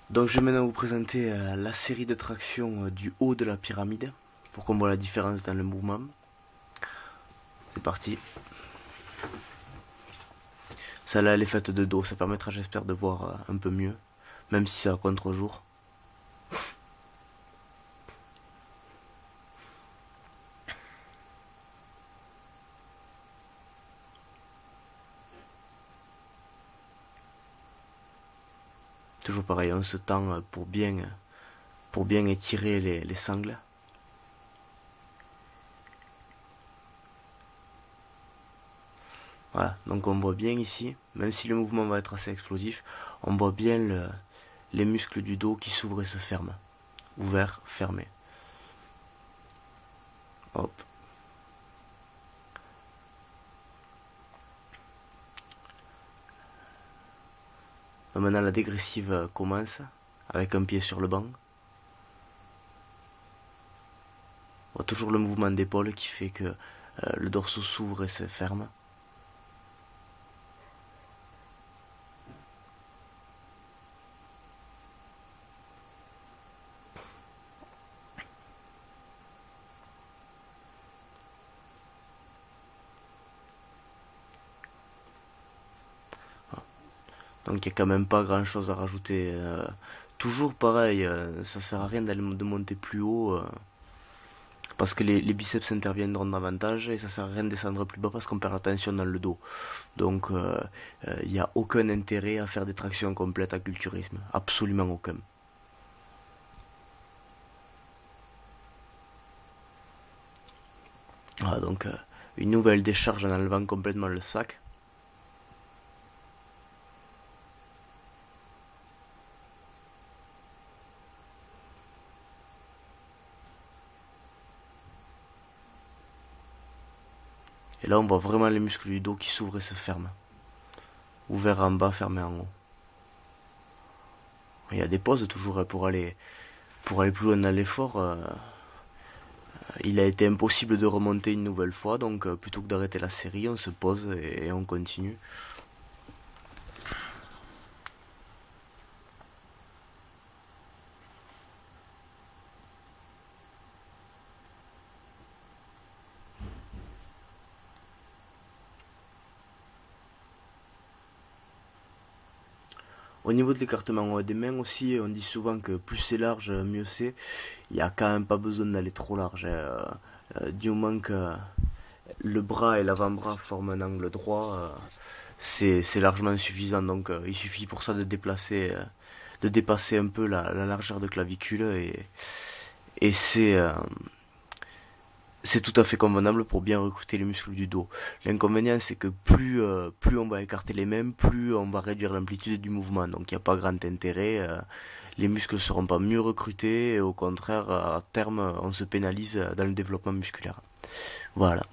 Donc je vais maintenant vous présenter la série de tractions du haut de la pyramide pour qu'on voit la différence dans le mouvement. C'est parti. Celle-là elle est faite de dos, ça permettra j'espère de voir un peu mieux, même si c'est à contre-jour. Toujours pareil, on se tend pour bien étirer les sangles. Voilà, donc on voit bien ici, même si le mouvement va être assez explosif, on voit bien les muscles du dos qui s'ouvrent et se ferment. Ouvert, fermé. Hop. Donc maintenant la dégressive commence, avec un pied sur le banc. On voit toujours le mouvement d'épaule qui fait que le dorsaux s'ouvre et se ferme. Donc il n'y a quand même pas grand chose à rajouter. Toujours pareil, ça sert à rien de monter plus haut parce que les biceps interviendront davantage et ça sert à rien de descendre plus bas parce qu'on perd la tension dans le dos. Donc il n'y a aucun intérêt à faire des tractions complètes à culturisme. Absolument aucun. Voilà, donc une nouvelle décharge en enlevant complètement le sac. Et là, on voit vraiment les muscles du dos qui s'ouvrent et se ferment. Ouvert en bas, fermé en haut. Il y a des pauses toujours pour aller plus loin dans l'effort. Il a été impossible de remonter une nouvelle fois, donc plutôt que d'arrêter la série, on se pose et on continue. Au niveau de l'écartement des mains aussi, on dit souvent que plus c'est large, mieux c'est. Il n'y a quand même pas besoin d'aller trop large. Du moment que le bras et l'avant-bras forment un angle droit, c'est largement suffisant. Donc il suffit pour ça de dépasser un peu la largeur de clavicule et c'est tout à fait convenable pour bien recruter les muscles du dos. L'inconvénient, c'est que plus on va écarter les mains, plus on va réduire l'amplitude du mouvement. Donc il n'y a pas grand intérêt. Les muscles ne seront pas mieux recrutés et au contraire, à terme, on se pénalise dans le développement musculaire. Voilà.